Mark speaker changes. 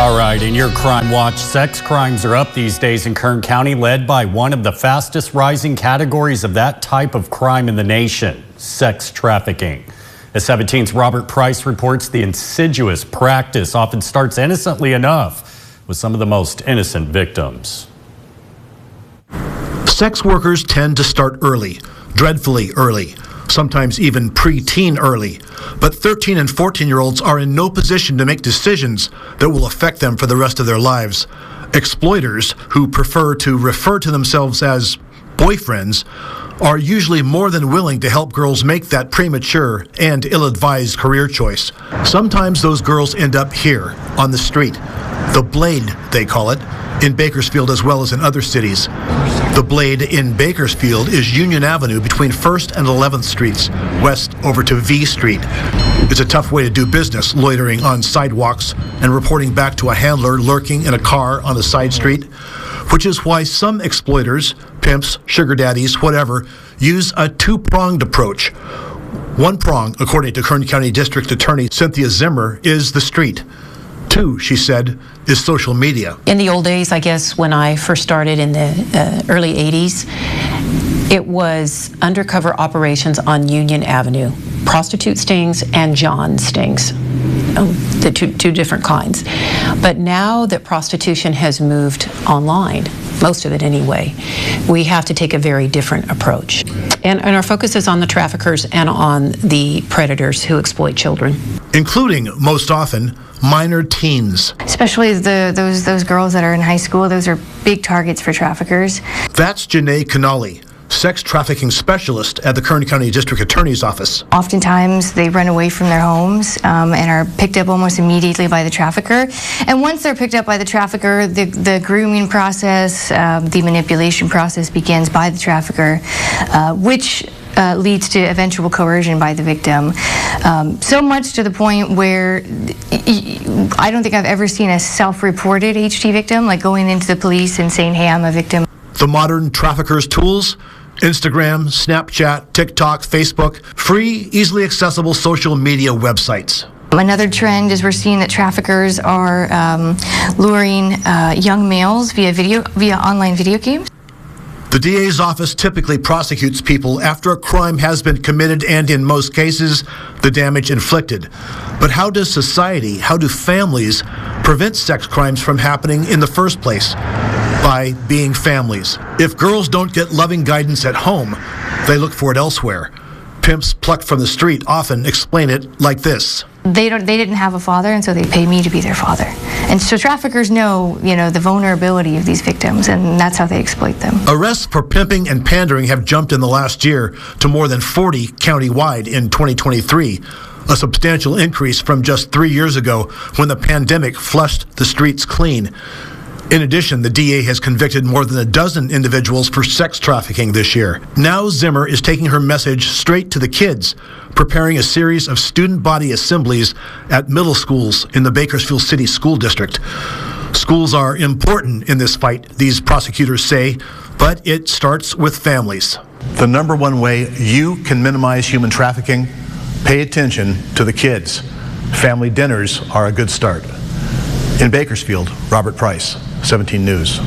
Speaker 1: All right, in your Crime Watch, sex crimes are up these days in Kern County, led by one of the fastest rising categories of that type of crime in the nation, sex trafficking. As 17's Robert Price reports, the insidious practice often starts innocently enough with some of the most innocent victims.
Speaker 2: Sex workers tend to start early, dreadfully early, sometimes even pre-teen early. But 13 and 14-year-olds are in no position to make decisions that will affect them for the rest of their lives. Exploiters, who prefer to refer to themselves as boyfriends, are usually more than willing to help girls make that premature and ill-advised career choice. Sometimes those girls end up here, on the street. The Blade, they call it, in Bakersfield as well as in other cities. The Blade in Bakersfield is Union Avenue between 1st and 11th Streets, west over to V Street. It's a tough way to do business, loitering on sidewalks and reporting back to a handler lurking in a car on a side street, which is why some exploiters, pimps, sugar daddies, whatever, use a two-pronged approach. One prong, according to Kern County District Attorney Cynthia Zimmer, is the street. Two, she said, is social media.
Speaker 3: In the old days, I guess, when I first started in the early 80s, it was undercover operations on Union Avenue, prostitute stings and John stings, the two different kinds. But now that prostitution has moved online, most of it anyway, we have to take a very different approach. And our focus is on the traffickers and on the predators who exploit children.
Speaker 2: Including, most often, minor teens.
Speaker 4: Especially those girls that are in high school, those are big targets for traffickers.
Speaker 2: That's Janae Canali, sex trafficking specialist at the Kern County District Attorney's Office.
Speaker 4: Oftentimes they run away from their homes and are picked up almost immediately by the trafficker. And once they're picked up by the trafficker, the grooming process, the manipulation process begins by the trafficker, which leads to eventual coercion by the victim. So much to the point where I don't think I've ever seen a self-reported HT victim, like going into the police and saying, hey, I'm a victim.
Speaker 2: The modern traffickers' tools? Instagram, Snapchat, TikTok, Facebook, free, easily accessible social media websites.
Speaker 4: Another trend is we're seeing that traffickers are luring young males via online video games.
Speaker 2: The DA's office typically prosecutes people after a crime has been committed and, in most cases, the damage inflicted. But how does society, how do families prevent sex crimes from happening in the first place? By being families. If girls don't get loving guidance at home, they look for it elsewhere. Pimps plucked from the street often explain it like this.
Speaker 4: They didn't have a father, and so they pay me to be their father. And so traffickers know, the vulnerability of these victims, and that's how they exploit them. Arrests
Speaker 2: for pimping and pandering have jumped in the last year to more than 40 county-wide in 2023, a substantial increase from just 3 years ago when the pandemic flushed the streets clean. In addition, the DA has convicted more than a dozen individuals for sex trafficking this year. Now Zimmer is taking her message straight to the kids, preparing a series of student body assemblies at middle schools in the Bakersfield City School District. Schools are important in this fight, these prosecutors say, but it starts with families.
Speaker 5: The number one way you can minimize human trafficking, pay attention to the kids. Family dinners are a good start. In Bakersfield, Robert Price, 17 News.